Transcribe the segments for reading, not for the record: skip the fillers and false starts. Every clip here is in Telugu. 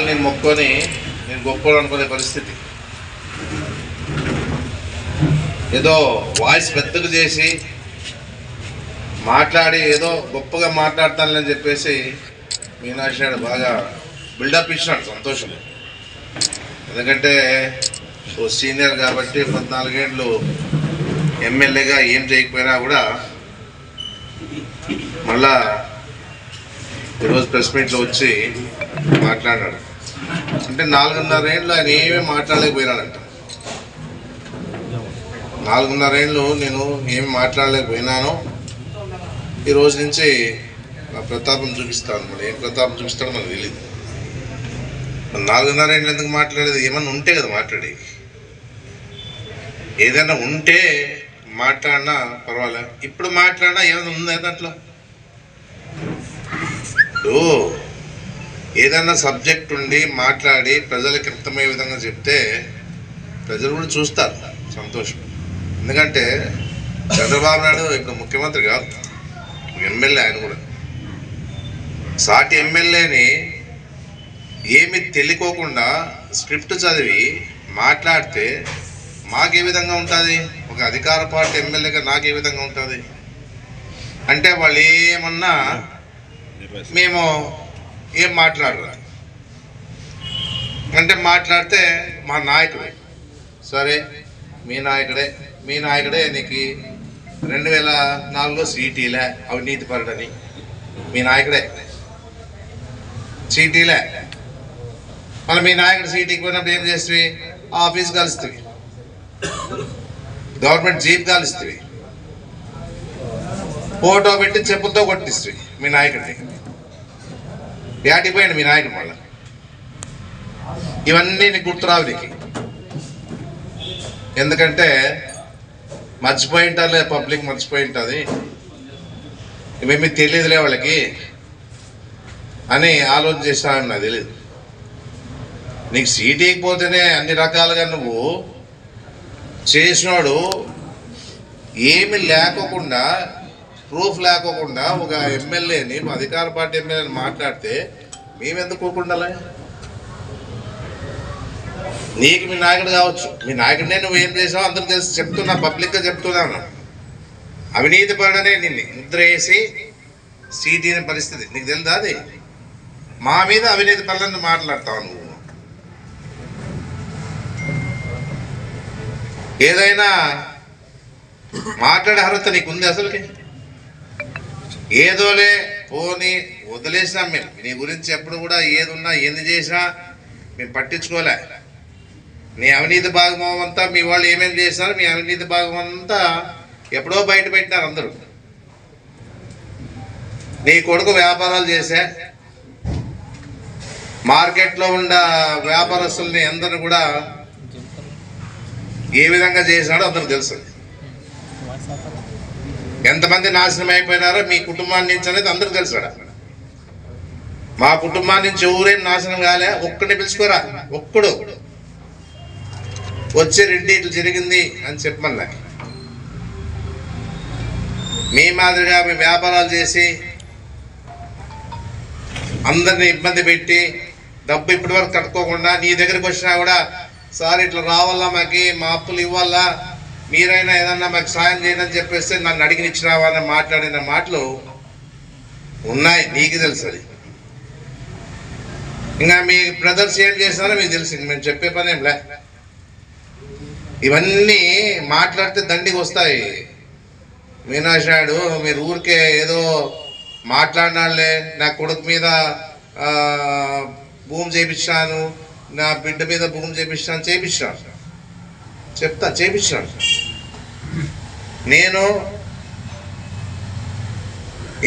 నేను మొక్కుని నేను గొప్పలు అనుకునే పరిస్థితి. ఏదో వాయిస్ పెద్దగా చేసి మాట్లాడి ఏదో గొప్పగా మాట్లాడతానని చెప్పేసి మీనాక్షి నాయుడు బాగా బిల్డప్ ఇచ్చినాడు. సంతోషం. ఎందుకంటే ఓ సీనియర్ కాబట్టి 14 ఏళ్ళు ఎమ్మెల్యేగా ఏం చేయకపోయినా కూడా మళ్ళా ఈరోజు ప్రెస్ మీట్లో వచ్చి మాట్లాడాడు. అంటే 4.5 ఏళ్ళు ఆయన ఏమీ మాట్లాడలేకపోయినాడంట. 4.5 ఏళ్ళు నేను ఏమి మాట్లాడలేకపోయినాను. ఈ రోజు నుంచి నా ప్రతాపం చూపిస్తాను. మరి ఏం ప్రతాపం చూపిస్తాడో మనకు తెలియదు. 4.5 ఏళ్ళు ఎందుకు మాట్లాడేది? ఏమన్నా ఉంటే కదా మాట్లాడి, ఏదైనా ఉంటే మాట్లాడినా పర్వాలేదు. ఇప్పుడు మాట్లాడినా ఏమైనా ఉందా దాంట్లో? ఇప్పుడు ఏదైనా సబ్జెక్ట్ ఉండి మాట్లాడి ప్రజలకు అర్థమయ్యే విధంగా చెప్తే ప్రజలు కూడా చూస్తారు. సంతోషం. ఎందుకంటే చంద్రబాబు నాయుడు ఇప్పుడు ముఖ్యమంత్రి కాదు, ఎమ్మెల్యే. ఆయన కూడా సాటి ఎమ్మెల్యేని ఏమి తెలియకోకుండా స్క్రిప్ట్ చదివి మాట్లాడితే మాకే విధంగా ఉంటుంది? ఒక అధికార పార్టీ ఎమ్మెల్యేగా నాకే విధంగా ఉంటుంది? అంటే వాళ్ళు ఏమన్నా మేము ఏం మాట్లాడరు అంటే మాట్లాడితే మా నాయకుడే, సరే మీ నాయకుడే నీకు 2004లో సీటీలే అవినీతి పరుడని మీ నాయకుడే సీటీలే. మళ్ళీ మీ నాయకుడు సీటీకి పోయినప్పుడు ఏం చేస్తుంది? ఆఫీస్ కలుస్తుంది, గవర్నమెంట్ జీప్ కాలుస్తుంది, ఫోటో పెట్టి చెప్పులతో కొట్టిస్తుంది మీ నాయకుడిని. యాటిపోయాడు మీ నాయకుడు. మళ్ళీ ఇవన్నీ నీకు గుర్తురావు నీకు. ఎందుకంటే మర్చిపోయి ఉంటారులే, పబ్లిక్ మర్చిపోయి ఉంటుంది, ఇవేమీ తెలియదులే వాళ్ళకి అని ఆలోచన చేస్తానని నాకు తెలియదు. నీకు సీటీకి పోతేనే అన్ని రకాలుగా నువ్వు చేసినాడు. ఏమి లేకోకుండా, ప్రూఫ్ లేకోకుండా ఒక ఎమ్మెల్యేని, అధికార పార్టీ ఎమ్మెల్యేని మాట్లాడితే మేమెందుకు కూకుండాలి? నీకు మీ నాయకుడు కావచ్చు, మీ నాయకుడినే నువ్వు ఏం చేసావు అందరికి తెలిసి చెప్తున్నా, పబ్లిక్గా చెప్తున్నాను. అవినీతి పడనే నిన్ను నిద్ర వేసి సీటీని పరిస్థితి నీకు తెలుదా? అది మా మీద అవినీతి పనులను మాట్లాడతావు నువ్వు. ఏదైనా మాట్లాడే అర్హత నీకుంది అసలుకి? ఏదోలే పోనీ వదిలేసినాం మేము. నీ గురించి ఎప్పుడు కూడా ఏది ఉన్నా ఎన్ని చేసినా మేము పట్టించుకోలే. నీ అవినీతి భాగం అంతా మీ వాళ్ళు ఏమేమి చేసినారు, మీ అవినీతి భాగం అంతా ఎప్పుడో బయట పెట్టినారు అందరూ. నీ కొడుకు వ్యాపారాలు చేసే మార్కెట్లో ఉన్న వ్యాపారస్తుల్ని అందరిని కూడా ఏ విధంగా చేసినాడో అందరికి తెలుసు. ఎంతమంది నాశనం అయిపోయినారో మీ కుటుంబాన్ని నుంచి అనేది అందరికి తెలుసాడు. మా కుటుంబాన్ని నుంచి ఎవరేం నాశనం కాలే, ఒక్కడిని పిలుచుకోరా, ఒక్కడు వచ్చి రెడ్డి ఇట్లా జరిగింది అని చెప్పమన్నా. మీ మాదిరిగా మీ వ్యాపారాలు చేసి అందరిని ఇబ్బంది పెట్టి డబ్బు ఇప్పటి వరకు కట్టుకోకుండా నీ దగ్గరికి వచ్చినా కూడా సార్ ఇట్లా రావాలా, మాకు మా అప్పులు ఇవ్వాలా, మీరైనా ఏదన్నా మాకు సాయం చేయండి అని చెప్పేస్తే నన్ను అడిగినిచ్చినావా అని మాట్లాడిన మాటలు ఉన్నాయి. నీకు తెలుసు అది. ఇంకా మీ బ్రదర్స్ ఏం చేస్తారో మీకు తెలిసింది, మేము చెప్పే పని ఏం లే. ఇవన్నీ మాట్లాడితే దండికి వస్తాయి. మీనాక్షి నాయుడు మీరు ఊరికే ఏదో మాట్లాడినాళ్ళే, నా కొడుకు మీద భూమి చేయించాను, నా బిడ్డ మీద భూమి చేయించాను, చేయించాను. నేను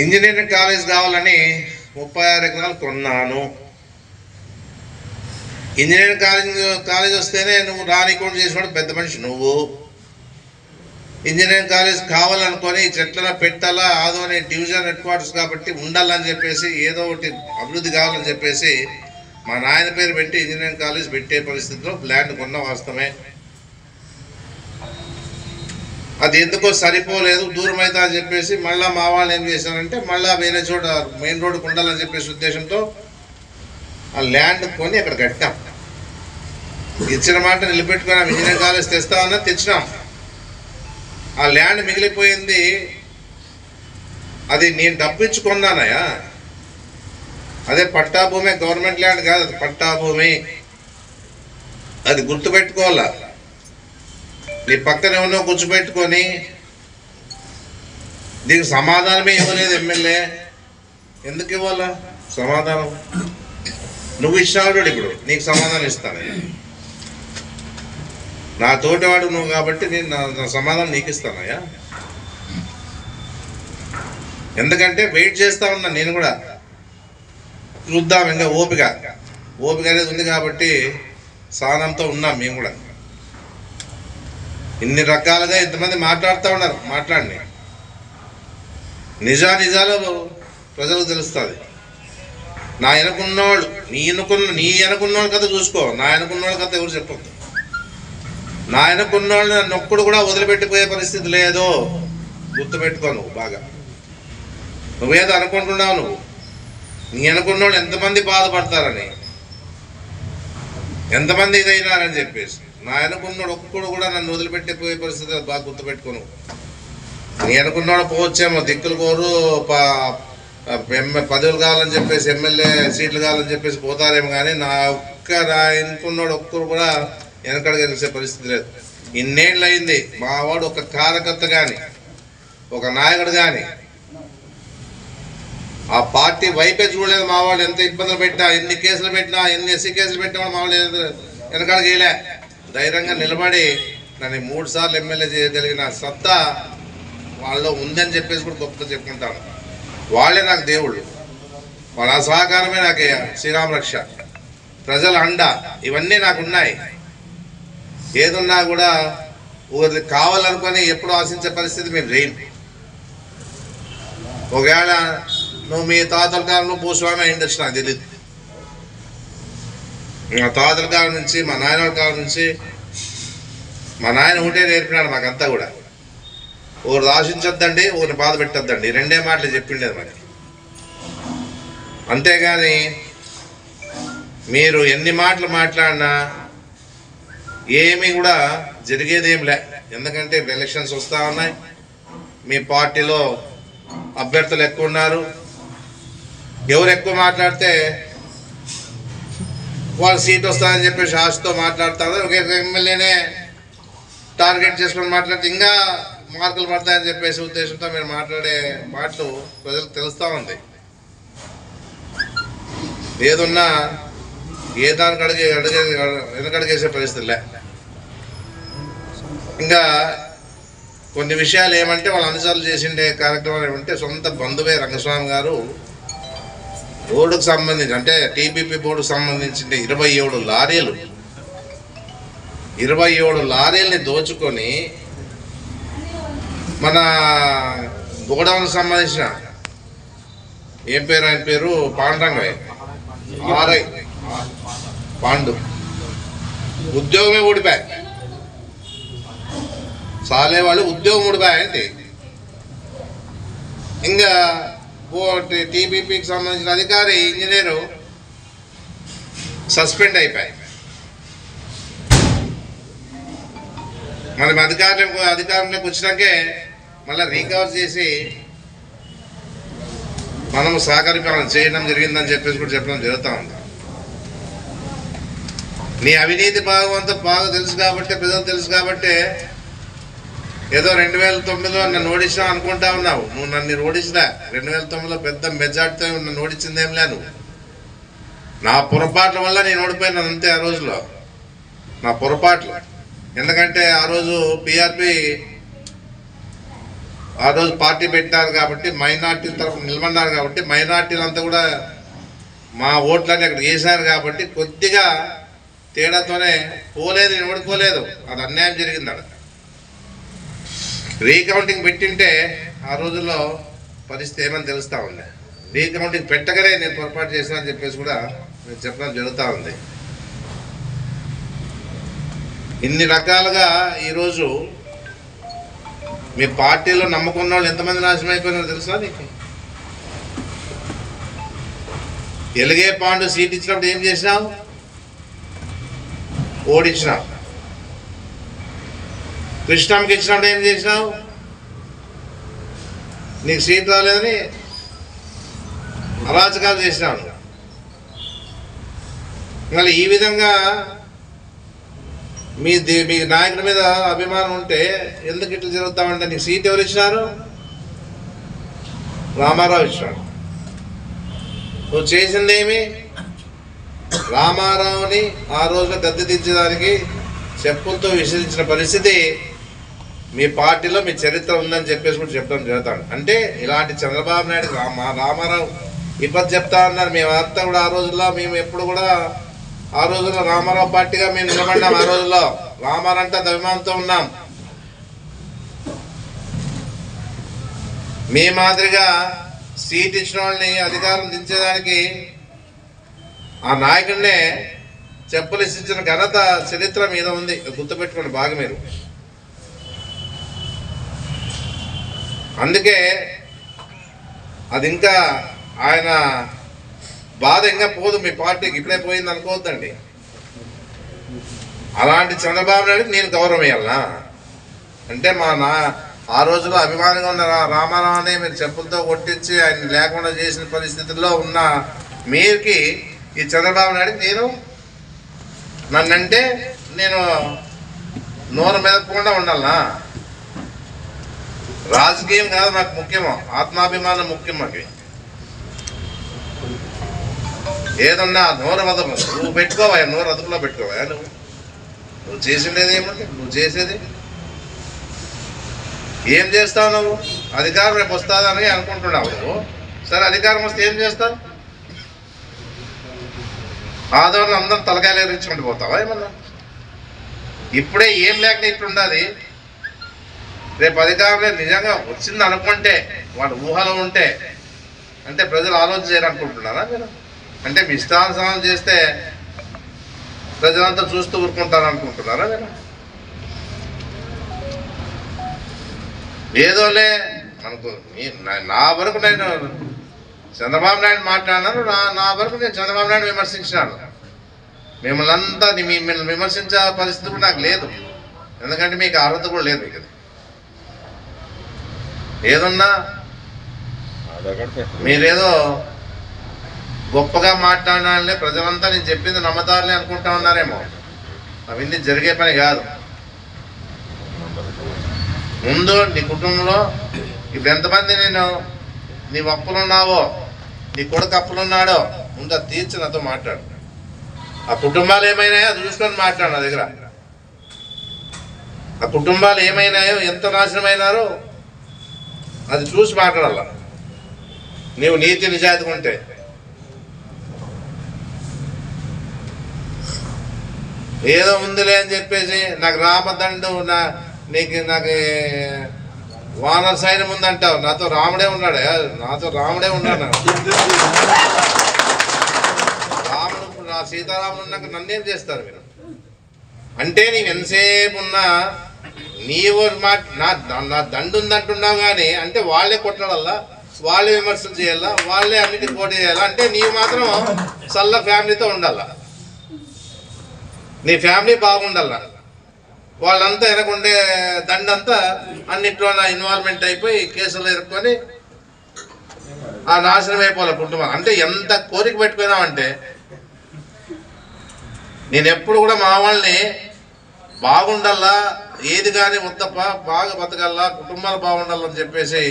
ఇంజనీరింగ్ కాలేజ్ కావాలని 36 ఎకరాలు కొన్నాను. ఇంజనీరింగ్ కాలేజ్ వస్తేనే నువ్వు రానికుండా చేసినాడు పెద్ద మనిషి నువ్వు. ఇంజనీరింగ్ కాలేజ్ కావాలనుకొని చెట్లను పెట్టాలా, ఆదోని డివిజన్ హెడ్ క్వార్టర్స్ కాబట్టి ఉండాలని చెప్పేసి ఏదో ఒకటి అభివృద్ధి కావాలని చెప్పేసి మా నాయన పేరు పెట్టి ఇంజనీరింగ్ కాలేజ్ పెట్టే పరిస్థితిలో ల్యాండ్ కొన్న వాస్తవమే. అది ఎందుకో సరిపోలేదు, దూరం అవుతా అని చెప్పేసి మళ్ళీ మా వాళ్ళు ఏం చేశారంటే మళ్ళీ వేరే చోట మెయిన్ రోడ్డుకు ఉండాలని చెప్పేసి ఉద్దేశంతో ఆ ల్యాండ్ కొని అక్కడ కట్టాం. ఇచ్చిన మాట నిలబెట్టుకున్నాం. ఇంజనీరింగ్ కాలేజ్ తెస్తామన్నా తెచ్చినాం. ఆ ల్యాండ్ మిగిలిపోయింది. అది నేను డబ్బు ఇచ్చుకున్నానయ్యా. అదే పట్టా భూమి, గవర్నమెంట్ ల్యాండ్ కాదు, అది పట్టా భూమి. అది గుర్తుపెట్టుకోవాలా. నీ పక్కన ఎవరినో కూర్చోబెట్టుకొని దీనికి సమాధానమే ఇవ్వలేదు ఎమ్మెల్యే. ఎందుకు ఇవ్వాలా సమాధానం? నువ్వు ఇచ్చినాడు, ఇప్పుడు నీకు సమాధానం ఇస్తాను. నా తోటివాడు నువ్వు కాబట్టి నేను నా సమాధానం నీకు ఇస్తానయ్యా. ఎందుకంటే వెయిట్ చేస్తా ఉన్నా నేను కూడా, చూద్దాం. ఇంకా ఓపిక అనేది ఉంది కాబట్టి సహనంతో ఉన్నాం మేము కూడా. ఇన్ని రకాలుగా ఇంతమంది మాట్లాడుతూ ఉన్నారు. మాట్లాడి నిజాలు ప్రజలకు తెలుస్తుంది. నా వెనకున్నవాళ్ళు నీ వెనకున్నవాళ్ళ కథ చూసుకో. నా వెనకున్నవాళ్ళ కథ ఎవరు చెప్పద్దు. నా వెనకున్నవాళ్ళు నన్ను ఒక్కడు కూడా వదిలిపెట్టిపోయే పరిస్థితి లేదు. గుర్తుపెట్టుకో. నువ్వు బాగా నువ్వేదో అనుకుంటున్నావు. నువ్వు నీ అనుకున్నవాళ్ళు ఎంతమంది బాధపడతారని, ఎంతమంది ఇదైనారని చెప్పేసి. నా అనుకున్నాడు ఒక్కడు కూడా నన్ను వదిలిపెట్టిపోయే పరిస్థితి బాగా గుర్తుపెట్టుకోను. నీ అనుకున్నాడు పోవచ్చేమో, దిక్కులు కోరు, పదవులు కావాలని చెప్పేసి, ఎమ్మెల్యే సీట్లు కావాలని చెప్పేసి పోతారేమో. కానీ నా అనుకున్నాడు ఒక్కరు కూడా వెనకడికి తెలిసే పరిస్థితి లేదు. ఇన్నేళ్ళు అయింది మా వాడు ఒక కార్యకర్త కానీ, ఒక నాయకుడు కానీ ఆ పార్టీ వైపే చూడలేదు. మా వాళ్ళు ఎంత ఇబ్బందులు పెట్టినా, ఎన్ని కేసులు పెట్టినా, ఎన్ని ఎస్సీ కేసులు పెట్టినా మా వాళ్ళు వెనకాడికి వేయలే. ధైర్యంగా నిలబడి నన్ను 3 సార్లు ఎమ్మెల్యే చేయగలిగిన సత్తా వాళ్ళలో ఉందని చెప్పేసి కూడా గొప్ప చెప్పుకుంటాను. వాళ్ళే నాకు దేవుళ్ళు. వాళ్ళ సహకారమే నాకు శ్రీరామ రక్ష, ప్రజల అండ, ఇవన్నీ నాకు ఉన్నాయి. ఏదున్నా కూడా ఊరికి కావాలనుకొని ఎప్పుడు ఆశించే పరిస్థితి మేము రేయండి. ఒకవేళ నువ్వు మీ తాతల కాలంలో భూస్వామి అయిండొచ్చు, నాకు తెలియదు. మా తాతల కాలం నుంచి, మా నాయన కాలం నుంచి, మా నాయన ఒకటే నేర్పినాడు మాకంతా కూడా. ఊరు ఆశించొద్దండి, ఊరిని బాధ పెట్టొద్దండి, 2 మాటలు చెప్పిండేది మనకి. అంతేగాని మీరు ఎన్ని మాటలు మాట్లాడినా ఏమీ కూడా జరిగేదేం లే. ఎందుకంటే ఎలక్షన్స్ వస్తూ ఉన్నాయి. మీ పార్టీలో అభ్యర్థులు ఎక్కువ ఉన్నారు. ఎవరు ఎక్కువ మాట్లాడితే వాళ్ళు సీట్ వస్తారని చెప్పేసి ఆశతో మాట్లాడుతారు. ఒక ఎమ్మెల్యేనే టార్గెట్ చేసుకొని మాట్లాడితే ఇంకా మార్కులు పడతాయని చెప్పేసి ఉద్దేశంతో మీరు మాట్లాడే మాటలు ప్రజలకు తెలుస్తూ ఉంది. ఏదున్నా ఏ దానికి వెనకడిగేసే పరిస్థితులే. ఇంకా కొన్ని విషయాలు ఏమంటే వాళ్ళు అన్నిసార్లు చేసిండే కార్యక్రమాలు ఏమంటే, సొంత బంధువే రంగస్వామి గారు బోర్డుకు సంబంధించి, అంటే టీబీపీ బోర్డుకు సంబంధించిన 27 లారీల్ని దోచుకొని మన గోడౌన్కి సంబంధించిన ఏం పేరు, ఆయన పేరు పాండురంగయ్య, ఆర్ఐ పాండు, ఉద్యోగమే ఊడిపోయి, సాలే వాళ్ళు ఉద్యోగం ఊడిపోయాయండి. ఇంకా టీబీపీకి సంబంధించిన అధికారి, ఇంజనీరు సస్పెండ్ అయిపోయాయి. మనం అధికారంలోకి వచ్చినాకే మళ్ళీ రీకవర్ చేసి మనము సహకరించాలని చేయడం జరిగిందని చెప్పేసి కూడా చెప్పడం జరుగుతూ ఉంది. నీ అవినీతి భాగం అంతా బాగా తెలుసు కాబట్టి, ప్రజలు తెలుసు కాబట్టి, ఏదో 2009లో నన్ను ఓడించినా అనుకుంటా ఉన్నావు. నువ్వు నన్ను ఓడించినా 2009లో పెద్ద మెజార్టీతో నన్ను ఓడించిందేం లేదు. నా పొరపాట్ల వల్ల నేను ఓడిపోయినాను అంతే. ఆ రోజులో నా పొరపాట్లు. ఎందుకంటే ఆ రోజు పిఆర్పి ఆ రోజు పార్టీ పెట్టారు కాబట్టి, మైనార్టీల తరఫున నిలబడ్డారు కాబట్టి, మైనార్టీలంతా కూడా మా ఓట్లన్నీ అక్కడ వేశారు కాబట్టి కొద్దిగా తేడాతోనే పోలేదు, నేను ఓడిపోలేదు. అది అన్యాయం జరిగింది. అక్కడ రీకౌంటింగ్ పెట్టింటే ఆ రోజుల్లో పరిస్థితి ఏమని తెలుస్తూ ఉంది. రీకౌంటింగ్ పెట్టగానే నేను పొరపాటు చేసినా అని చెప్పేసి కూడా నేను చెప్పడం జరుగుతూ ఉంది. ఇన్ని రకాలుగా ఈరోజు మీ పార్టీలో నమ్ముకున్న వాళ్ళు ఎంతమంది నాశనం అయిపోయినారో తెలుసా నీకు? ఎలుగే పాండు సీట్ ఇచ్చినప్పుడు ఏం చేసినావు? ఓడించినావు. కృష్ణంకి ఇచ్చినప్పుడు ఏం చేసినావు? నీకు సీట్ రాలేదని అరాచకాలు చేసినావు. మళ్ళీ ఈ విధంగా మీ నాయకుడి మీద అభిమానం ఉంటే ఎందుకు ఇట్లా జరుగుతామంటే నీకు సీట్ ఎవరు ఇచ్చినారు? రామారావు ఇచ్చినాడు. నువ్వు చేసిందేమి? రామారావుని ఆ రోజున గద్దె దించడానికి చెప్పులతో విసిరించిన పరిస్థితి మీ పార్టీలో మీ చరిత్ర ఉందని చెప్పేసి కూడా చెప్పడం జరుగుతాడు. అంటే ఇలాంటి చంద్రబాబు నాయుడు రామారావు ఇబ్బంది చెప్తా ఉన్నారు. మేమంతా కూడా ఆ రోజుల్లో మేము ఎప్పుడు కూడా ఆ రోజుల్లో రామారావు పార్టీగా మేము నిలబడినాం. ఆ రోజుల్లో రామారావు అంటే అభిమానంతో ఉన్నాం. మీ మాదిరిగా సీట్ ఇచ్చిన వాళ్ళని అధికారం దించేదానికి ఆ నాయకుడినే చెప్పులు ఇచ్చిన ఘనత చరిత్ర మీద ఉంది. గుర్తుపెట్టుకోండి బాగా మీరు. అందుకే అది ఇంకా ఆయన బాధ ఇంకా పోదు మీ పార్టీకి. ఇప్పుడే పోయింది అనుకోవద్దండి. అలాంటి చంద్రబాబు నాయుడికి నేను గౌరవం ఇవ్వాలనా? అంటే ఆ రోజులో అభిమానంగా ఉన్న రామారావుని మీరు చెప్పులతో కొట్టించి ఆయన లేకుండా చేసిన పరిస్థితుల్లో ఉన్న మీరుకి ఈ చంద్రబాబు నాయుడికి నన్నంటే నేను నోరు మెదపకుండా ఉండాలనా? రాజకీయం కాదు నాకు ముఖ్యమో, ఆత్మాభిమానం ముఖ్యం మాకు. ఏదన్నా నోరు అదుపు నువ్వు పెట్టుకోవా, నోరు అదుపులో పెట్టుకోవా. నువ్వు చేసిండేది ఏముంది? నువ్వు చేసేది ఏం చేస్తావు? నువ్వు అధికారం రేపు వస్తుందని అనుకుంటున్నావు నువ్వు. సరే అధికారం వస్తే ఏం చేస్తావు? ఆదోళన అందరం తలకాయలు ఎరించుకుంటూ పోతావా ఏమన్నా? ఇప్పుడే ఏం లేకుండా ఇట్లుండదు. రేపు అధికారం నిజంగా వచ్చింది అనుకుంటే వాళ్ళ ఊహలో ఉంటే అంటే ప్రజలు ఆలోచన చేయాలనుకుంటున్నారా మీరు? అంటే మీ ఇష్టానుసారం చేస్తే ప్రజలంతా చూస్తూ ఊరుకుంటారు అనుకుంటున్నారా మీరు? ఏదోలే మనకు నా వరకు నేను చంద్రబాబు నాయుడు మాట్లాడినాను. నా వరకు నేను చంద్రబాబు నాయుడు విమర్శించినాను. మిమ్మల్ని అంతా మిమ్మల్ని విమర్శించే పరిస్థితి కూడా నాకు లేదు. ఎందుకంటే మీకు అర్హత కూడా లేదు. మీకు ఏదన్నా మీరేదో గొప్పగా మాట్లాడాలనే ప్రజలంతా నేను చెప్పింది నమ్మతారని అనుకుంటా ఉన్నారేమో. అవన్నీ జరిగే పని కాదు. ముందు నీ కుటుంబంలో ఇప్పుడు ఎంతమంది నీ అప్పులున్నావో, నీ కొడుకు అప్పులున్నాడో ముందు అది తీర్చి నాతో మాట్లాడు. ఆ కుటుంబాలు ఏమైనాయో అది చూసుకొని మాట్లాడు నా దగ్గర. ఆ కుటుంబాలు ఏమైనాయో, ఎంత నాశనమైనారో అది చూసి మాట్లాడాల. నీవు నీతి నిజాయితీగా ఉంటే. ఏదో ఉందిలే అని చెప్పేసి నాకు రామదండు నాకు వానర సైన్యం ఉందంటావు. నాతో రాముడే ఉన్నాడు. రాముడు నా సీతారాముడు ఉన్నాక నన్నేం చేస్తారు మీరు? అంటే నీవు ఎంతసేపు ఉన్నా నీవు నా దండు ఉందంటున్నావు కానీ అంటే వాళ్ళే కొట్టడాలా, వాళ్ళే విమర్శలు చేయాలా, వాళ్ళే అన్నిటికి పోటీ చేయాలా? అంటే నీవు మాత్రం చల్ల ఫ్యామిలీతో ఉండాలా, నీ ఫ్యామిలీ బాగుండాల. వాళ్ళంతా వెనకుండే దండంతా అన్నిట్లో ఇన్వాల్వ్మెంట్ అయిపోయి కేసులు ఎదుర్కొని ఆ నాశనం అయిపోవాలి కుటుంబం. అంటే ఎంత కోరిక పెట్టుకున్నామంటే నేను ఎప్పుడు కూడా మా వాళ్ళని బాగుండాలా, ఏది కానీ వద్దప్ప బాగా బతకల్లా, కుటుంబాలు బాగుండాలని చెప్పేసి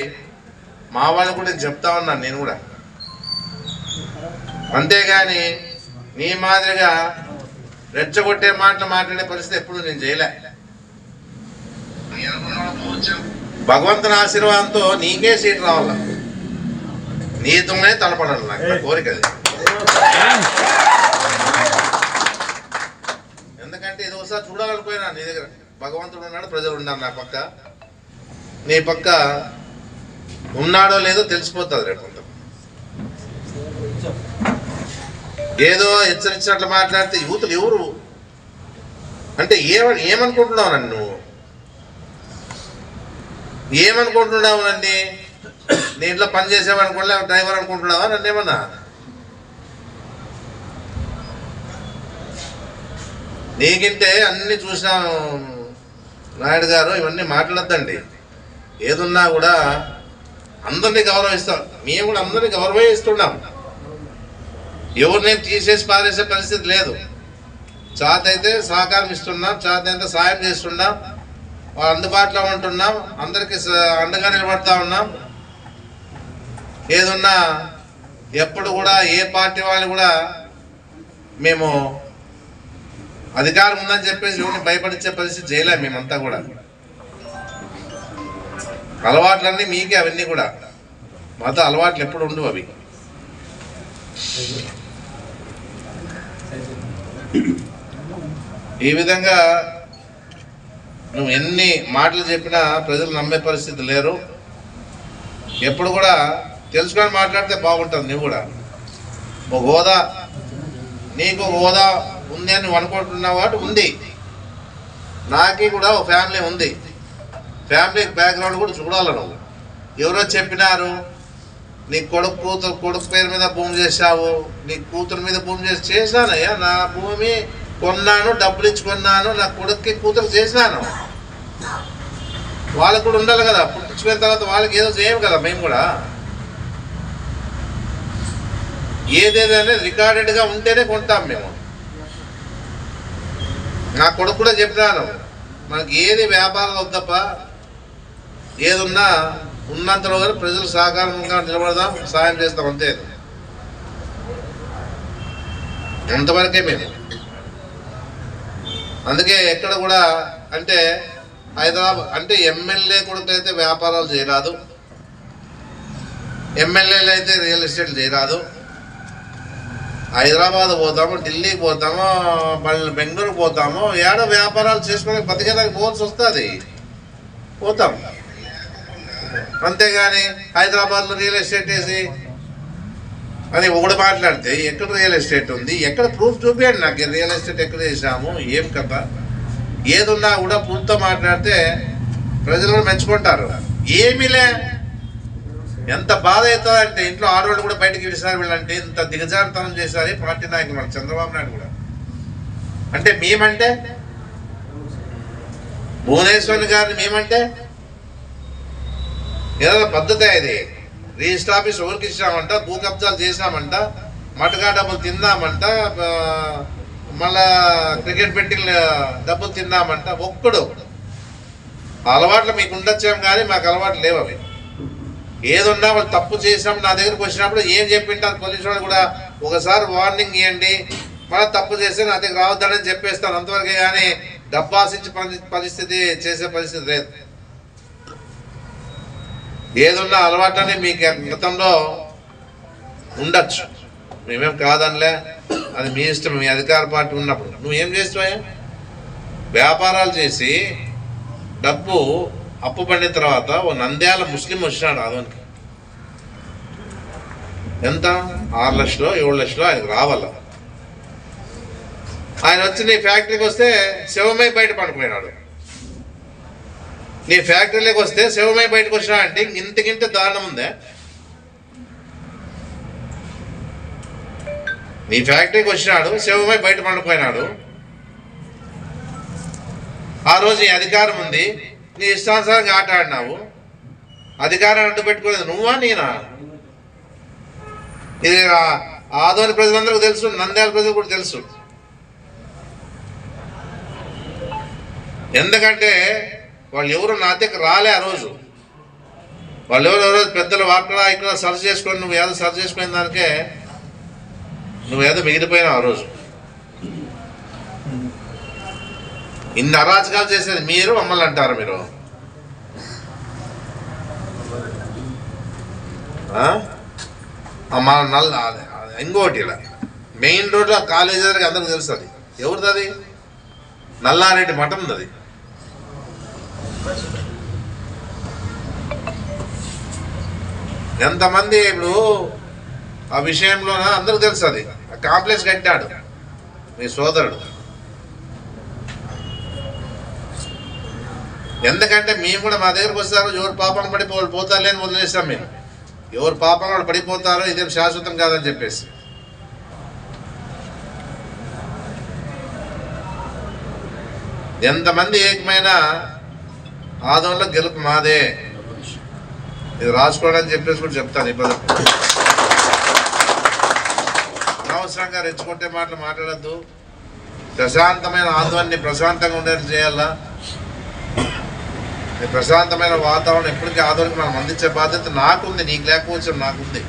మా వాళ్ళని కూడా నేను చెప్తా ఉన్నాను నేను కూడా. అంతేగాని నీ మాదిరిగా రెచ్చగొట్టే మాటలు మాట్లాడే పరిస్థితి ఎప్పుడు నేను చేయలే. భగవంతుని ఆశీర్వాదంతో నీకే సీట్ రావాల, నీతోనే తలపడాలి. నాకు కోరిక అది. ఎందుకంటే ఇది ఒకసారి చూడాలనుకోయినా నీ దగ్గర భగవంతుడు ఉన్నాడు, ప్రజలు ఉన్నారు నా పక్క. నీ పక్క ఉన్నాడో లేదో తెలిసిపోతుంది రేపు. ఏదో హెచ్చరించినట్లు మాట్లాడితే యూతులు ఎవరు అంటే ఏమనుకుంటున్నావు నన్ను? ఏమనుకుంటున్నావు నన్ను? నీ ఇంట్లో పని చేసేవాడు అనుకోలే, డ్రైవర్ అనుకుంటున్నావా నన్ను? ఏమన్నా నీకంటే అన్ని చూసినాను నాయుడు గారు, ఇవన్నీ మాట్లాడద్దండి. ఏదున్నా కూడా అందరినీ గౌరవిస్తాం, మేము కూడా అందరినీ గౌరవిస్తున్నాం. ఎవరినేం తీసేసి పారేసే పరిస్థితి లేదు. చాత అయితే సహకారం ఇస్తున్నాం, చాత అయితే సాయం చేస్తున్నాం, వాళ్ళు అందుబాటులో ఉంటున్నాం, అందరికీ అండగా నిలబడతా ఉన్నాం. ఏదున్నా ఎప్పుడు కూడా ఏ పార్టీ వాళ్ళు కూడా మేము అధికారం ఉందని చెప్పేసి ఎవరిని భయపడించే పరిస్థితి చేయలేము. మేమంతా కూడా అలవాట్లన్నీ మీకే, అవన్నీ కూడా మత అలవాట్లు ఎప్పుడు ఉండవు. అవి ఈ విధంగా నువ్వు ఎన్ని మాటలు చెప్పినా ప్రజలు నమ్మే పరిస్థితి లేరు. ఎప్పుడు కూడా తెలుసుకొని మాట్లాడితే బాగుంటుంది. నువ్వు కూడా ఒక హోదా, నీకు ఒక హోదా ఉంది అని నువ్వు అనుకుంటున్నావు కాబట్టి ఉంది. నాకి కూడా ఒక ఫ్యామిలీ ఉంది, ఫ్యామిలీ బ్యాక్గ్రౌండ్ కూడా చూడాలి. నువ్వు ఎవరో చెప్పినారు నీ కొడుకు పేరు మీద భూమి చేశావు, నీ కూతురు మీద భూమి చేశానయ్యా. నా భూమి కొన్నాను, డబ్బులు ఇచ్చి కొన్నాను, నా కొడుక్కి కూతురు చేసినాను. వాళ్ళకు కూడా ఉండాలి కదా, పుట్టించుకున్న తర్వాత వాళ్ళకి ఏదో చేయము కదా. మేము కూడా ఏదేదైనా రికార్డెడ్గా ఉంటేనే కొంటాం మేము. నా కొడుకు కూడా చెప్పినాను, మనకి ఏది వ్యాపారం వద్దప్ప, ఏదున్నా ఉన్నంతలో కానీ ప్రజలు సహకారంగా నిలబడదాం, సాయం చేస్తాం, అంతే. అంతవరకే మేము. అందుకే ఎక్కడ కూడా అంటే హైదరాబాద్ అంటే ఎమ్మెల్యే కొడుకు అయితే వ్యాపారాలు చేయరాదు, ఎమ్మెల్యేలు అయితే రియల్ ఎస్టేట్లు చేయరాదు. హైదరాబాద్ పోతాము, ఢిల్లీకి పోతాము, మళ్ళీ బెంగళూరు పోతాము, ఏడో వ్యాపారాలు చేసుకుని బతికేదానికి పోవాల్సి వస్తుంది, పోతాం. అంతేగాని హైదరాబాద్లో రియల్ ఎస్టేట్ వేసి అని ఒకటి మాట్లాడితే ఎక్కడ రియల్ ఎస్టేట్ ఉంది, ఎక్కడ ప్రూఫ్ చూపించండి నాకు, రియల్ ఎస్టేట్ ఎక్కడ వేసాము, ఏం కదా. ఏదున్నా కూడా ప్రూఫ్తో మాట్లాడితే ప్రజలు కూడా మెచ్చుకుంటారు. ఏమీలే, ఎంత బాధ అవుతుందంటే ఇంట్లో ఆడవాళ్ళు కూడా బయటకు ఇడిసారు. వీళ్ళంటే ఇంత దిగజారుతనం చేశారు పార్టీ నాయకులు, మన చంద్రబాబు నాయుడు కూడా. అంటే మేమంటే భువనేశ్వరి గారిని మేమంటే ఏదో పద్ధతి. ఇది రిజిస్టర్ ఆఫీస్ ఎవరికి ఇచ్చినామంట, భూ కబ్జాలు చేసినామంట, మటకా డబ్బులు తిందామంట, మళ్ళా క్రికెట్ బెట్టింగ్ డబ్బులు తిందామంట. ఒక్కడు అలవాట్లు మీకు ఉండొచ్చాం కానీ మాకు అలవాట్లు లేవు. అవి ఏదున్నా వాళ్ళు తప్పు చేసినప్పుడు నా దగ్గరకు వచ్చినప్పుడు ఏం చెప్పింటారు పోలీసు వాళ్ళు కూడా, ఒకసారి వార్నింగ్ ఇవ్వండి, మళ్ళీ తప్పు చేస్తే నా దగ్గర రావద్దని చెప్పేస్తాను, అంతవరకే. కానీ డబ్బు ఆశించే పరిస్థితి చేసే పరిస్థితి లేదు. ఏదున్నా అలవాట్లని మీకు గతంలో ఉండొచ్చు, మేమేం కాదనిలే, అది మీ ఇష్టం. మీ అధికార పార్టీ ఉన్నప్పుడు నువ్వేం చేస్తావా, వ్యాపారాలు చేసి డబ్బు అప్పు పడిన తర్వాత ఓ నంద్యాల ముస్లిం వచ్చినాడు ఆదోనికి. ఎంత 6 లక్షలు 7 లక్షలు ఆయనకు రావాల. ఆయన వచ్చి నీ ఫ్యాక్టరీకి వస్తే శివమై బయట పడిపోయినాడు. నీ ఫ్యాక్టరీలోకి వస్తే శివమై బయటకు వచ్చినా అంటే ఇంతకింత దారుణం ఉందే. నీ ఫ్యాక్టరీకి వచ్చినాడు, శివమై బయట పడిపోయినాడు. ఆ రోజు నీ అధికారం ఉంది, నీ ఇష్టానుసారంగా ఆట ఆడినావు. అధికారాన్ని అడ్డు పెట్టుకోలేదు నువ్వా నేనా? ఇది ఆదోని ప్రజలందరికీ తెలుసు, నంద్యాల ప్రజలు కూడా తెలుసు. ఎందుకంటే వాళ్ళు ఎవరు నా దగ్గర రాలే ఆ రోజు. వాళ్ళు ఎవరు పెద్దలు అక్కడ ఇక్కడ సర్చ్ చేసుకొని నువ్వు ఏదో సర్చ్ చేసుకునే దానికే నువ్వేదో మిగిలిపోయినావు ఆ రోజు. ఇన్ని అరాచకాలు చేసేది మీరు, మమ్మల్ని అంటారు మీరు. ఇంకోటి ఇలా మెయిన్ రోడ్లో కాలేజీ దగ్గర అందరికి తెలుసు. అది ఎవరిది? అది నల్లారెడ్డి మఠం ఉంది. అది ఎంతమంది ఇప్పుడు ఆ విషయంలోన అందరికి తెలుసు. అది కాంప్లెక్స్ కట్టాడు మీ సోదరుడు. ఎందుకంటే మేము కూడా మా దగ్గరకు వస్తారు, ఎవరు పాపం పోతారు లేని వదిలేస్తాం మేము. ఎవరు పాపం వాళ్ళు పడిపోతారో ఇదేం శాశ్వతం కాదని చెప్పేసి ఎంతమంది ఏకమైన ఆదంలో గెలుపు మాదే. ఇది రాసుకోవడానికి చెప్పేసి కూడా చెప్తాను. ఇబ్బంది అనవసరంగా రెచ్చుకుంటే మాటలు మాట్లాడద్దు. ప్రశాంతమైన ఆందోళనని ప్రశాంతంగా ఉండేది చేయాలా. ప్రశాంతమైన వాతావరణం ఎప్పటికీ ఆందోళనకి మనం అందించే బాధ్యత నాకుంది, నీకు లేకపోవచ్చు, నాకుంది.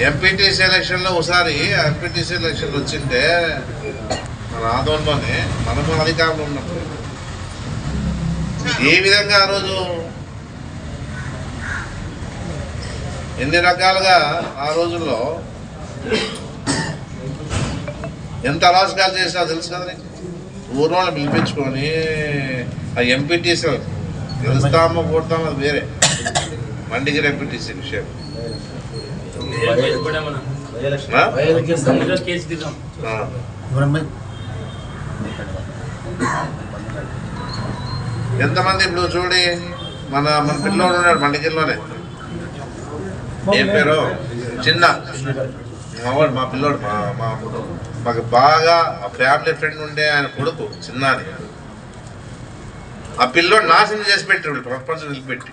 ఎంపీటీసీ ఎలక్షన్లో ఒకసారి ఎంపీటీసీ ఎలక్షన్లు వచ్చింటే మన ఆందోళనలోనే మనము అధికారంలో ఉన్నప్పుడు ఏ విధంగా ఆ రోజు ఎన్ని రకాలుగా ఆ రోజుల్లో ఎంత అరాచకాలు చేసినా తెలుసు కదా. ఊరు వాళ్ళని పిలిపించుకొని ఆ ఎంపీటీసీ గెలుస్తామో కొడతామో అది వేరే. మండిగిరి ఎంపీటీసీ విషయం ఎంతమంది ఇప్పుడు చూడి మన పిల్లోడు ఉన్నాడు మండిగిరిలోనే, ఏం పేరు, చిన్న మావాడు, మా పిల్లోడు, మాకు బాగా ఫ్యామిలీ ఫ్రెండ్ ఉండే ఆయన కొడుకు చిన్న అని. ఆ పిల్లోడు నాశనం చేసి పెట్టాడు, ప్రపంచం నిలిపెట్టి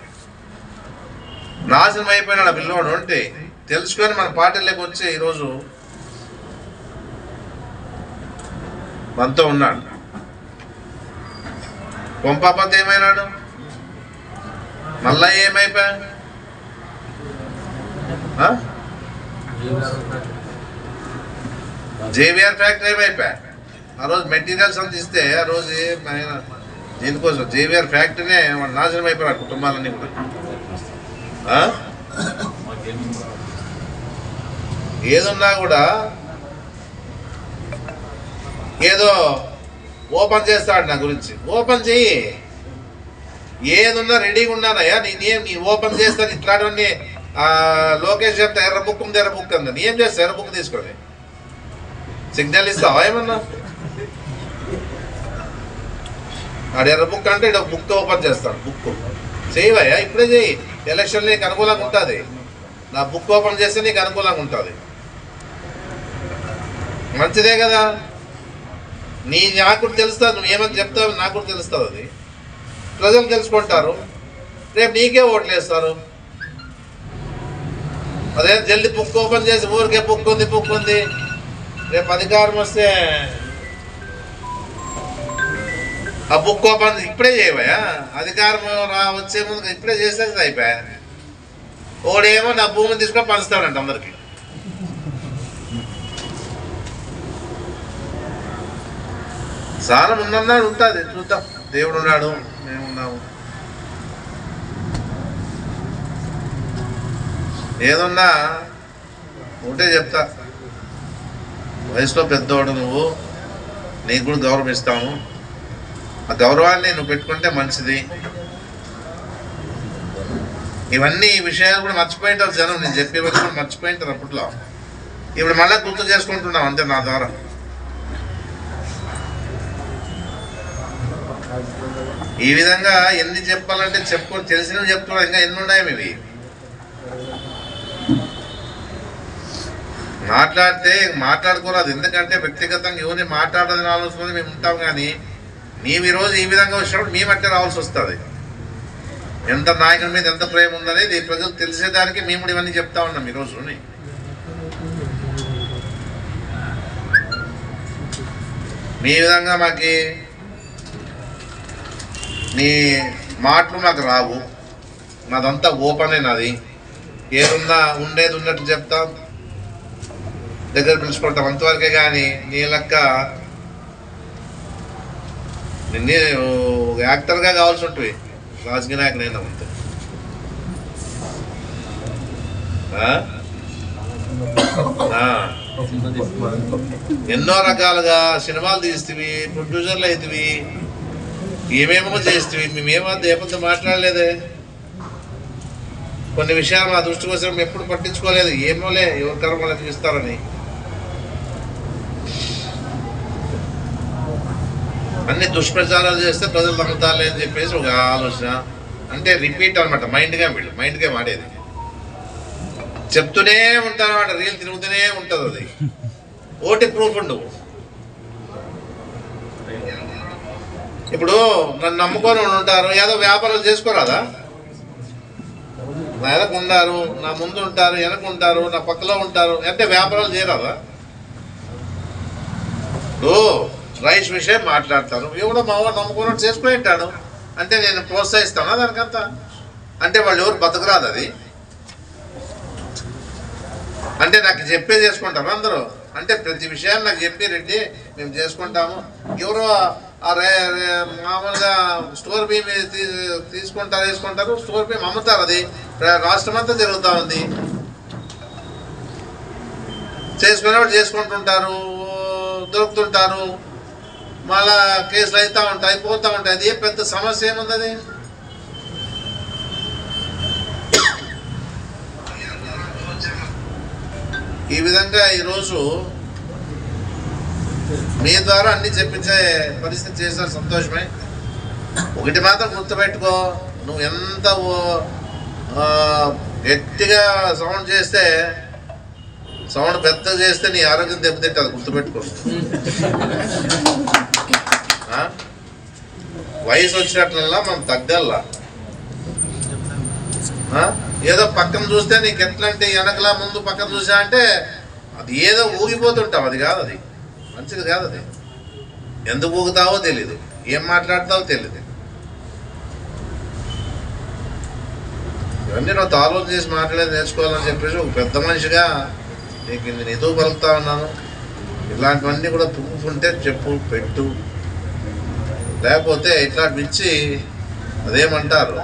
నాశనం అయిపోయినాడు ఆ పిల్లోడు. అంటే తెలుసుకొని మన పార్టీలోకి వచ్చి ఈరోజు మనతో ఉన్నాడు. కొంపాపతి ఏమైనాడు, మళ్ళా ఏమైపోయా, జేవిఆర్ ఫ్యాక్టరీ ఏమైపోయా. ఆ రోజు మెటీరియల్స్ అందిస్తే ఆ రోజు దీనికోసం జేవిఆర్ ఫ్యాక్టరీనే నాశనం అయిపోయారు కుటుంబాలన్నీ కూడా. ఏదున్నా కూడా ఏదో ఓపెన్ చేస్తాడు నా గురించి. ఓపెన్ చెయ్యి, ఏదున్నా రెడీగా ఉన్నానయ్యా. నీ ఓపెన్ చేస్తాను ఇట్లాంటివన్నీ. లోకేష్ చెప్తా ఎర్ర బుక్ ఉంది, ఎర్ర బుక్ ఉంది. ఏం చేస్తా ఎర్ర బుక్ తీసుకొని సిగ్నల్ ఇస్తావా ఏమన్నా? ఆడు ఎర్ర బుక్ అంటే ఇక్కడ బుక్ ఓపెన్ చేస్తాడు. బుక్ చేయవయ్యా, ఇప్పుడే చెయ్యి. ఎలక్షన్ నీకు అనుకూలంగా ఉంటుంది. నా బుక్ ఓపెన్ చేస్తే నీకు అనుకూలంగా ఉంటుంది. మంచిదే కదా. నాకు కూడా తెలుస్తుంది, నువ్వు ఏమని చెప్తావు నాకు కూడా తెలుస్తుంది. అది ప్రజలు తెలుసుకుంటారు, రేపు నీకే ఓట్లు వేస్తారు. అదే జల్దీ బుక్ ఓపెన్ చేసి ఊరికే బుక్ ఉంది రేపు అధికారం వస్తే ఆ బుక్ ఓపెన్ ఇప్పుడే చేయవా. అధికారం వచ్చే ముందు ఇప్పుడే చేస్తే అయిపోయా. ఓడేమో నా భూమిని తీసుకొని పంచుతాడంట అందరికి. సారం ఉన్నన్నాడు ఉంటుంది, చూద్దాం. దేవుడు ఉన్నాడు, మేమున్నాము. ఏదున్నా ఒకటే చెప్తా, వయసులో పెద్దవాడు నువ్వు, నీకు కూడా గౌరవం ఇస్తాము. ఆ గౌరవాన్ని నువ్వు పెట్టుకుంటే మంచిది. ఇవన్నీ విషయాలు కూడా మర్చిపోయింటారు జనం. నేను చెప్పేవన్నీ కూడా మర్చిపోయింటారు అప్పట్లో. ఇప్పుడు మళ్ళీ గుర్తు చేసుకుంటున్నాం అంతే నా ద్వారా. ఈ విధంగా ఎన్ని చెప్పాలంటే చెప్పుకొని తెలిసినవి చెప్తున్నా. ఇంకా ఎన్ని ఉన్నాయి ఇవి. మాట్లాడితే మాట్లాడుకోరాదు, ఎందుకంటే వ్యక్తిగతంగా ఎవరిని మాట్లాడాలని ఆలోచన మేము ఉంటాం. కానీ మేము ఈరోజు ఈ విధంగా వచ్చినప్పుడు మేము అట్టే రావాల్సి వస్తుంది. ఎంత నాయకుడి మీద ఎంత ప్రేమ ఉందనేది ప్రజలు తెలిసేదానికి మేము ఇవన్నీ చెప్తా ఉన్నాం ఈరోజు. మీ విధంగా మాకు నీ మాటలు మాకు రావు. మాదంతా ఓపెనే. నాది ఏదున్నా ఉండేది ఉన్నట్టు చెప్తాం, దగ్గర పిలుచుకుంటాం అంతవరకే. కానీ నీ లెక్క నిన్నే యాక్టర్గా కావాల్సి ఉంటుంది. రాజకీయ నాయకునైనా అంతే. ఎన్నో రకాలుగా సినిమాలు తీస్తేవి, ప్రొడ్యూసర్లు అవుతావి, ఏమేమో చేస్తేవి. మేమేమో దేపంతో మాట్లాడలేదే. కొన్ని విషయాలు మా దృష్టికి వస్తే మేము ఎప్పుడు పట్టించుకోలేదు. ఏమోలే ఎవరి కరం వాళ్ళకి ఇస్తారని. అన్ని దుష్ప్రచారాలు చేస్తే ప్రజలు నమ్ముతారులే అని చెప్పేసి ఒక ఆలోచన. అంటే రిపీట్ అనమాట, మైండ్గా వాడేది. చెప్తూనే ఉంటారన్నమాట, రీల్ తిరుగుతూనే ఉంటుంది. అది ఓటీ ప్రూఫ్ ఉండు. ఇప్పుడు నన్ను నమ్ముకొని ఉంటారు, ఏదో వ్యాపారాలు చేసుకోరాదా? నా వెనక ఉంటారు, నా ముందు ఉంటారు, వెనక ఉంటారు, నా పక్కలో ఉంటారు అంటే వ్యాపారాలు చేయరాదా? రైస్ విషయం మాట్లాడతాను, ఎవడో మా వాడు నమ్ముకున్నట్టు చేసుకుని ఉంటాడు అంటే నేను ప్రోత్సహిస్తానా దానికంతా? అంటే వాళ్ళు ఎవరు బతకరాదు అది అంటే నాకు చెప్పే చేసుకుంటారు అందరూ. అంటే ప్రతి విషయాన్ని నాకు చెప్పి రెడ్డి మేము చేసుకుంటాము. ఎవరో మామూలుగా స్టోర్ బియ్యం తీసుకుంటారు, వేసుకుంటారు, స్టోర్ బియ్యం అమ్ముతారు. అది రాష్ట్రం అంతా జరుగుతూ ఉంది. చేసుకునేవాడు చేసుకుంటుంటారు, దొరుకుతుంటారు, మళ్ళా కేసులు అవుతూ ఉంటాయి, అయిపోతూ ఉంటాయి. అది ఏ పెద్ద సమస్య ఏముంది? అది ఈ విధంగా ఈరోజు మీ ద్వారా అన్ని చెప్పించే పరిస్థితి చేసిన సంతోషమే. ఒకటి మాత్రం గుర్తుపెట్టుకో, నువ్వు ఎంత గట్టిగా సౌండ్ చేస్తే, సౌండ్ పెద్దగా చేస్తే నీ ఆరోగ్యం దెబ్బతింటుంది, గుర్తుపెట్టుకో. వయసు వచ్చినట్లల్లా మనం తగ్గల్లా. ఏదో పక్కన చూస్తే నీకు ఎట్లా అంటే వెనకలా ముందు పక్కన చూసా అంటే అది ఏదో ఊగిపోతుంటావు. అది కాదు, అది మంచిది కాదు. అది ఎందుకు ఊగుతావో తెలీదు, ఏం మాట్లాడతావో తెలీదు. ఇవన్నీ నువ్వు ఆలోచన చేసి మాట్లాడేది నేర్చుకోవాలని చెప్పేసి ఒక పెద్ద మనిషిగా నీకు నేను ఎదుగు పలుకుతా ఉన్నాను. ఇలాంటివన్నీ కూడా ప్రూఫ్ ఉంటే చెప్పు, పెట్టు. లేకపోతే ఇట్లా మించి అదేమంటారు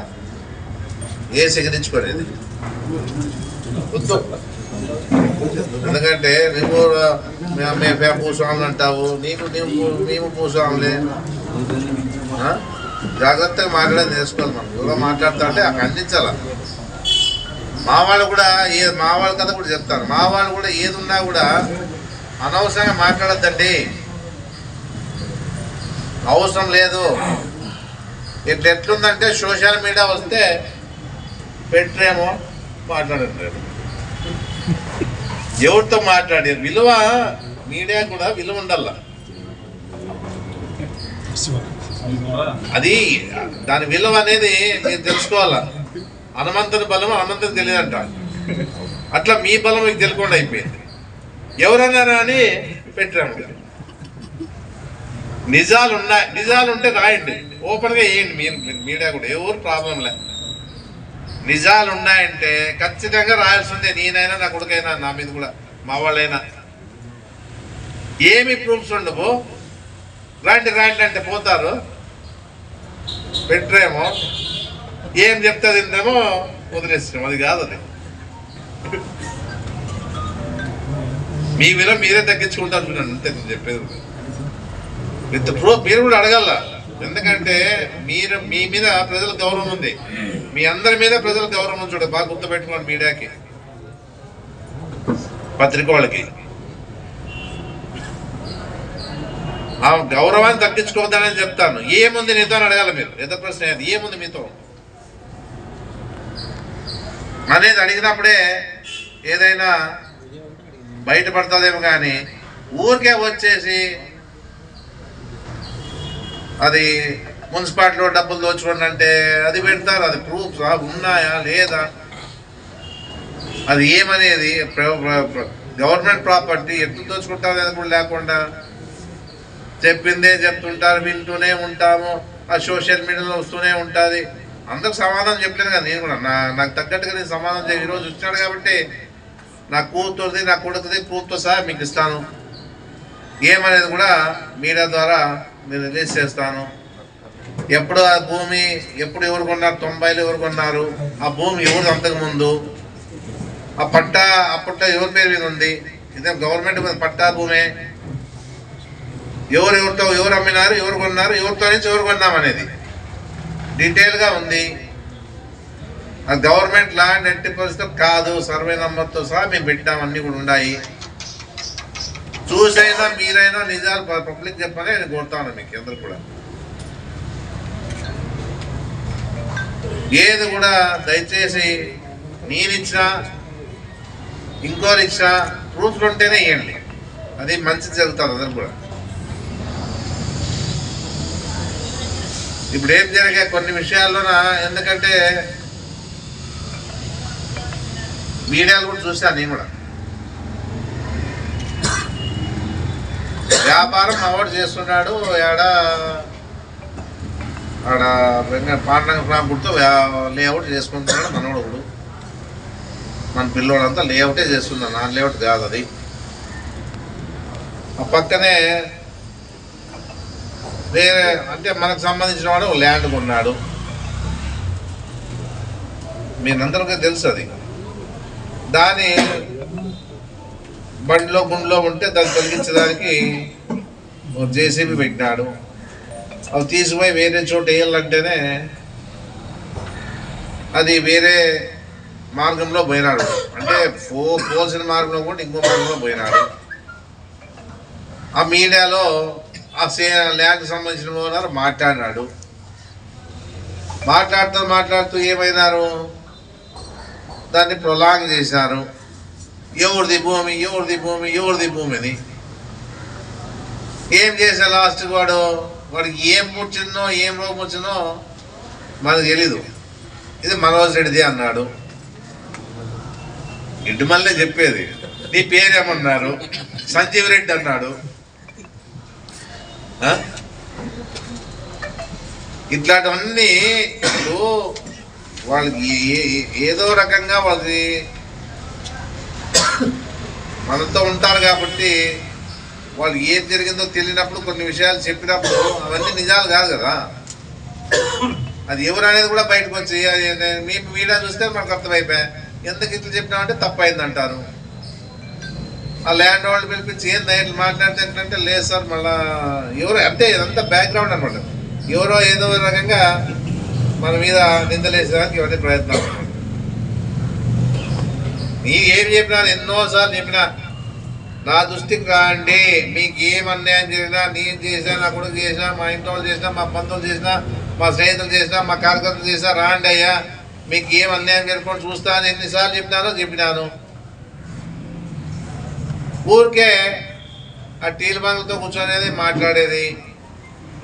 ఏ సిగరించుకోలేదు. ఎందుకంటే నువ్వు మేము భూస్వాములు అంటావు, మేము భూస్వాములే. జాగ్రత్తగా మాట్లాడేది నేర్చుకోవాలి. మనం ఎవరో మాట్లాడుతా అంటే ఖండించాల. మా వాళ్ళు కూడా మా వాళ్ళ కథ కూడా చెప్తాను. మా వాళ్ళు కూడా ఏది ఉన్నా కూడా అనవసరంగా మాట్లాడద్దండి, అవసరం లేదు. ఎట్లుందంటే సోషల్ మీడియా వస్తే పెట్టరేమో మాట్లాడట్లేదు, ఎవరితో మాట్లాడే విలువ మీడియా కూడా విలువ ఉండాల. అది దాని విలువ అనేది మీరు తెలుసుకోవాలా. హనుమంతుని బలం హనుమంతుని తెలియదంట, అట్లా మీ బలం మీకు తెలియకుండా అయిపోయింది. ఎవరన్నారా అని పెట్టాము. నిజాలు ఉంటే రాయండి, ఓపెన్గా వేయండి. మీడియా కూడా ఎవరు ప్రాబ్లం లే. నిజాలు ఉన్నాయంటే ఖచ్చితంగా రాయాల్సిందే. నేనైనా నా కొడుకైనా నా మీద కూడా మా వాళ్ళైనా. ఏమి ప్రూఫ్స్ ఉండవు, రాండి అంటే పోతారు. పెట్టరేమో ఏం చెప్తే తిందేమో వదిలేస్తున్నాం. అది కాదు, అది మీ విలువ మీరే తగ్గించుకుంటారు. చూడండి అంతే నేను చెప్పేది. విత్ ప్రూఫ్ మీరు కూడా అడగల. ఎందుకంటే మీ మీద ప్రజల గౌరవం ఉంది, మీ అందరి మీద ప్రజల గౌరవం ఉంది. చూడండి బాగా గుర్తుపెట్టుకోండి. మీడియాకి, పత్రిక వాళ్ళకి ఆ గౌరవాన్ని తగ్గించుకోవద్దని చెప్తాను. ఏముంది నీతో అని అడగాలి మీరు. ఏదో ప్రశ్న అది ఏముంది మీతో అనేది అడిగినప్పుడే ఏదైనా బయటపడుతుందేమో. కానీ ఊరికే వచ్చేసి అది మున్సిపాలిటీలో డబ్బులు దోచుకోండి అంటే అది పెడతారు. అది ప్రూఫ్స్ ఉన్నాయా లేదా, అది ఏమనేది గవర్నమెంట్ ప్రాపర్టీ ఎట్లు దోచుకుంటారు అనేది కూడా లేకుండా చెప్పిందే చెప్తుంటారు, వింటూనే ఉంటాము. ఆ సోషల్ మీడియాలో వస్తూనే ఉంటుంది. అందరికి సమాధానం చెప్పలేదు కదా. నేను కూడా నాకు తగ్గట్టుగా నేను సమాధానం చేయ. ఈరోజు వచ్చాడు కాబట్టి నా కూతురుది నా కొడుకుది ప్రూఫ్తో సహా మీకు ఇస్తాను. ఏమనేది కూడా మీడియా ద్వారా నేను రిలీజ్ చేస్తాను. ఎప్పుడు ఆ భూమి ఎప్పుడు ఎవరు కొన్నారు, 90లో ఎవరు కొన్నారు, ఆ భూమి ఎవరు అంతకుముందు, ఆ పట్టా అప్పట్లో ఎవరి పేరు మీద ఉంది, ఇదే గవర్నమెంట్ మీద పట్టా భూమే, ఎవరు అమ్మినారు, ఎవరు కొన్నారు, ఎవరితో నుంచి ఎవరు కొన్నామనేది డీటెయిల్గా ఉంది. ఆ గవర్నమెంట్ ల్యాండ్ ఎట్టి పరిస్థితులు కాదు, సర్వే నెంబర్తో సహా మేము పెట్టాం, అన్నీ కూడా ఉన్నాయి. చూసైనా మీరైనా నిజాలు పబ్లిక్ చెప్పని నేను కోరుతాను మీకు అందరు కూడా. ఏది కూడా దయచేసి నేనిచ్చినా ఇంకోరు ఇచ్చినా ప్రూఫ్లు ఉంటేనే ఇవ్వండి. అది మంచిది జరుగుతుంది అందరు కూడా. ఇప్పుడు ఏం జరిగే కొన్ని విషయాల్లోన, ఎందుకంటే మీడియాలు కూడా చూశాను నేను కూడా. వ్యాపారం అవార్డు చేస్తున్నాడు ఆడ పాండరంగ ప్రాంపుడితో లేఅవుట్ చేసుకుంటున్నాడు మనోడు. మన పిల్లోడంతా లేఅవుటే చేస్తున్నాడు, నాన్ లేఅవుట్ కాదు అది. ఆ పక్కనే వేరే అంటే మనకు సంబంధించిన వాడు ల్యాండ్ కొన్నాడు. మీరందరికీ తెలుసు అది. దాని బండిలో గుండెలో ఉంటే దాన్ని తొలగించడానికి జేసీబీ పెట్టినాడు. అవి తీసుకుపోయి వేరే చోట వేయాలంటేనే అది వేరే మార్గంలో పోయినాడు. అంటే పోల్సిన మార్గంలో కూడా ఇంకో మార్గంలో పోయినాడు. ఆ మీడియాలో ఆ ల్యాండ్కి సంబంధించిన ఓనర్ మాట్లాడినాడు. మాట్లాడుతూ ఏమైనారు, దాన్ని ప్రొలాంగ్ చేసినారు. ఎవరిది భూమి అని ఏం చేసా లాస్ట్కి వాడికి ఏం పుట్టిందో ఏం రోగం వచ్చిందో మనకు తెలీదు. ఇది మనోజ్ రెడ్డిది అన్నాడు. ఇంటి మళ్ళీ చెప్పేది, నీ పేరేమన్నారు, సంజీవ్ రెడ్డి అన్నాడు. ఇట్లాంటివన్నీ ఇప్పుడు వాళ్ళకి ఏదో రకంగా వాళ్ళకి మనతో ఉంటారు కాబట్టి వాళ్ళు ఏం జరిగిందో తెలియనప్పుడు కొన్ని విషయాలు చెప్పినప్పుడు అవన్నీ నిజాలు కాదు కదా. అది ఎవరు అనేది కూడా బయటకు వచ్చి మీ వీడియో చూస్తే మనకు అర్థమైపోయా, ఎందుకు ఇట్లా చెప్పినామంటే తప్పైంది అంటారు. ఆ ల్యాండ్ వాళ్ళు పిలిపించి ఏంది ఇట్లా మాట్లాడితే ఏంటంటే లేదు సార్ మళ్ళా ఎవరో అంటే ఇదంతా బ్యాక్గ్రౌండ్ అనమాట. ఎవరో ఏదో రకంగా మన మీద నిందలేసేదానికి ఇవన్నీ ప్రయత్నాలు. నీకు ఏం చెప్పినా, ఎన్నోసార్లు చెప్పినా, నా దృష్టికి రాండి, మీకు ఏం అన్యాయం చేసినా, నేను చేసినా, నా కొడుకు చేసినా, మా ఇంట్లో వాళ్ళు చేసినా, మా బంధువులు చేసినా, మా స్నేహితులు చేసినా, మా కార్యకర్తలు చేసినా రాండి అయ్యా, మీకు ఏం అన్యాయం జరుపుకొని చూస్తా అని ఎన్నిసార్లు చెప్పినాను. ఊరికే ఆ టీల బంగ్లతో కూర్చొనేది మాట్లాడేది.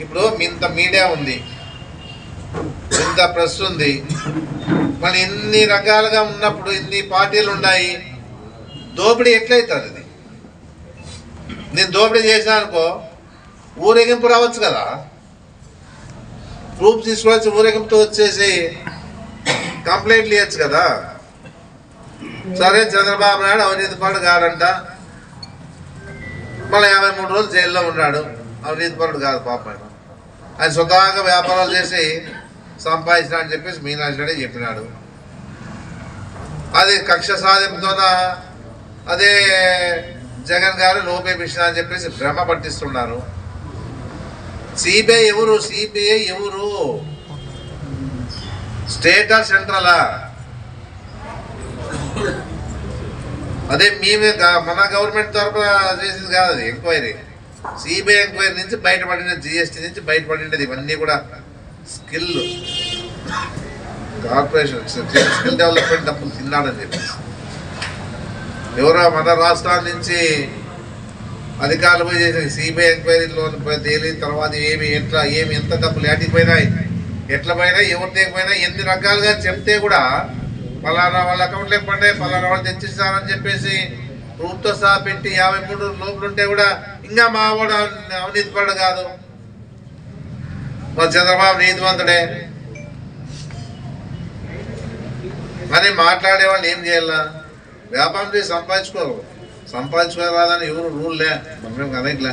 ఇప్పుడు ఇంత మీడియా ఉంది, ఇంత ప్రెస్ ఉంది, మళ్ళీ ఇన్ని రకాలుగా ఉన్నప్పుడు ఇన్ని పార్టీలు ఉన్నాయి, దోపిడీ ఎట్లయితుంది? ఇది నేను దోపిడీ చేసినా అనుకో ఊరేగింపు రావచ్చు కదా, ప్రూఫ్ తీసుకోవచ్చు, ఊరేగింపుతో వచ్చేసి కంప్లైంట్లు ఇవ్వచ్చు కదా. సరే చంద్రబాబు నాయుడు అవినీతి పరుడు కాదంట, మళ్ళీ 53 రోజులు జైల్లో ఉన్నాడు, అవినీతి పరుడు కాదు పాపం. ఆయన స్వతహాగా వ్యాపారాలు చేసి సంపాదించిన అని చెప్పేసి మీనాక్షి రెడ్డి చెప్పినాడు. అది కక్ష సాధింపుతోన అదే జగన్ గారు లోపేపించిన అని చెప్పేసి భ్రమ పట్టిస్తున్నారు. సిబిఐ ఎవరు? స్టేట్ ఆర్ సెంట్రలా? అదే మన గవర్నమెంట్ తరఫున చేసింది కాదు అది ఎంక్వైరీ. సిబిఐ ఎంక్వైరీ నుంచి బయటపడిన, జిఎస్టీ నుంచి బయటపడినది. ఇవన్నీ కూడా స్కిల్ కార్పొరేషన్, స్కిల్ డెవలప్మెంట్ డబ్బులు తిన్నాడని చెప్పేసి ఎవరో మన రాష్ట్రాల నుంచి అధికారులు పోయి చేసిన సిబిఐ ఎంక్వైరీలో తేలి తర్వాత ఏమి ఎంత డబ్బులు ఏటికి పోయినాయి, ఎట్లా పోయినాయి, ఎవరు తెగిపోయినా, ఎన్ని రకాలుగా చెప్తే కూడా పలానా వాళ్ళ అకౌంట్లోకి పడ్డాయి, పలానా వాళ్ళు తెచ్చిస్తారని చెప్పేసి ప్రూఫ్తో సహా పెట్టి 53 లోపలు ఉంటే కూడా ఇంకా మా వాడు అవినీతి పడు కాదు, మా చంద్రబాబు నీతివంతుడే అని మాట్లాడే వాళ్ళు ఏం చేయాలా? వ్యాపారం చేసి సంపాదించుకోరాదని ఎవరు రూల్లే, మనం కదట్లే.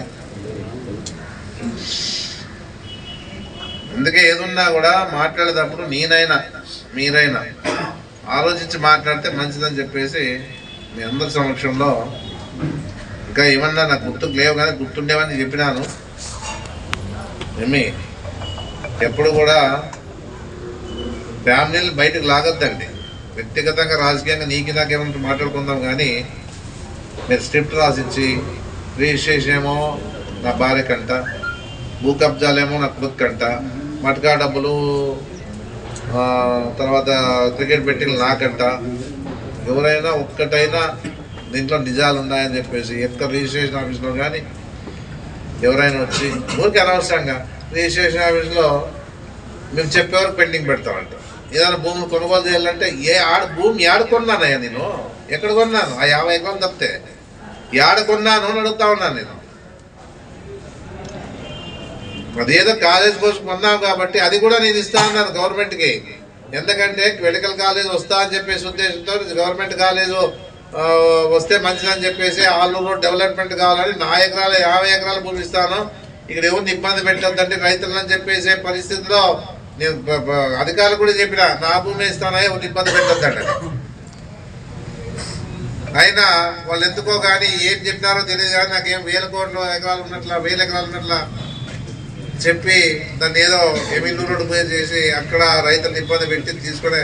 అందుకే ఏదున్నా కూడా మాట్లాడేటప్పుడు నేనైనా మీరైనా ఆలోచించి మాట్లాడితే మంచిదని చెప్పేసి మీ అందరి సమక్షంలో, ఇంకా ఏమన్నా నాకు గుర్తుకు లేవు కానీ గుర్తుండేవని చెప్పినాను. ఎప్పుడు కూడా ఫ్యామిలీని బయటకు లాగొద్దండి. వ్యక్తిగతంగా రాజకీయంగా నీకు నాకేమంటూ మాట్లాడుకుందాం, కానీ మీరు స్క్రిప్ట్ రాసిచ్చి రిజిస్ట్రేషన్ ఏమో నా భార్య కంట, భూ కబ్జాలేమో నా కొడుకు కంట, మటకా డబ్బులు తర్వాత క్రికెట్ బెట్టింగ్లు నాకంట, ఎవరైనా ఒక్కటైనా దీంట్లో నిజాలు ఉన్నాయని చెప్పేసి ఎక్కడ రిజిస్ట్రేషన్ ఆఫీస్లో కానీ ఎవరైనా వచ్చి ఊరికి అనవసరంగా రిజిస్ట్రేషన్ ఆఫీస్లో మేము చెప్పేవారు పెండింగ్ పెడతామంట. ఏదైనా భూములు కొనుగోలు చేయాలంటే భూమి ఏడ కొన్నానయ్యా, నేను ఎక్కడ కొన్నాను, ఆ 50 ఎకరాలు తప్పితే ఏడ కొన్నాను అని అడుగుతా ఉన్నాను నేను. అదేదో కాలేజ్ కోసం కొన్నాం కాబట్టి అది కూడా నేను ఇస్తా ఉన్నాను గవర్నమెంట్కి. ఎందుకంటే మెడికల్ కాలేజ్ వస్తా అని చెప్పేసి ఉద్దేశంతో గవర్నమెంట్ కాలేజు వస్తే మంచిదని చెప్పేసి ఆలూరు డెవలప్మెంట్ కావాలని 50 ఎకరాలు భూమి ఇస్తాను, ఇక్కడ ఎవరిని ఇబ్బంది పెట్టొద్దంటే రైతులని చెప్పేసే పరిస్థితిలో నేను అధికారులు కూడా చెప్పిన నా భూమి ఇస్తానా ఎవరిని ఇబ్బంది పెట్టొద్దండి. అయినా వాళ్ళు ఎందుకో కానీ ఏం చెప్పినారో తెలియదు కానీ నాకేం 1000 ఎకరాలు ఉన్నట్లా చెప్పి దాన్ని ఏదో ఎమిల్లూరు పోయి చేసి అక్కడ రైతులను ఇబ్బంది పెట్టి తీసుకునే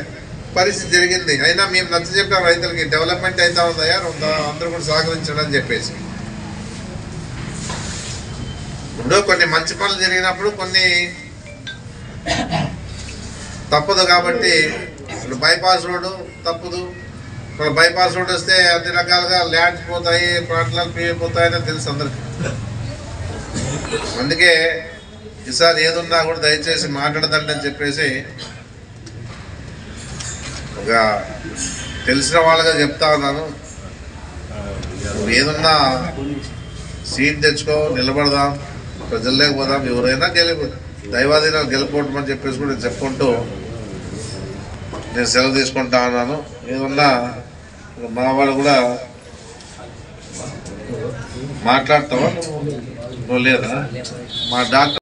పరిస్థితి జరిగింది. అయినా మేము నచ్చ చెప్పాం రైతులకి, డెవలప్మెంట్ అవుతా ఉందయ్యా, అందరూ కూడా సహకరించడం అని చెప్పేసి. ఇప్పుడు కొన్ని మంచి పనులు జరిగినప్పుడు కొన్ని తప్పదు కాబట్టి, ఇప్పుడు బైపాస్ రోడ్డు తప్పదు. ఇప్పుడు బైపాస్ రోడ్ వస్తే అన్ని రకాలుగా ల్యాండ్స్ పోతాయి, ప్రాంతాలు పోతాయని తెలుసు అందరికి. అందుకే ఈసారి ఏదున్నా కూడా దయచేసి మాట్లాడదండి అని చెప్పేసి ఒక తెలిసిన వాళ్ళగా చెప్తా ఉన్నాను. ఏదున్నా సీట్ తెచ్చుకో, నిలబడదాం, ప్రజల్లోకి పోదాం, ఎవరైనా దైవాధీనాలు గెలుపుకోవటమని చెప్పేసి కూడా చెప్పుకుంటూ నేను సెలవు తీసుకుంటా ఉన్నాను. ఏదన్నా మా వాళ్ళు కూడా మాట్లాడతావా నువ్వు లేదా? మా డాక్టర్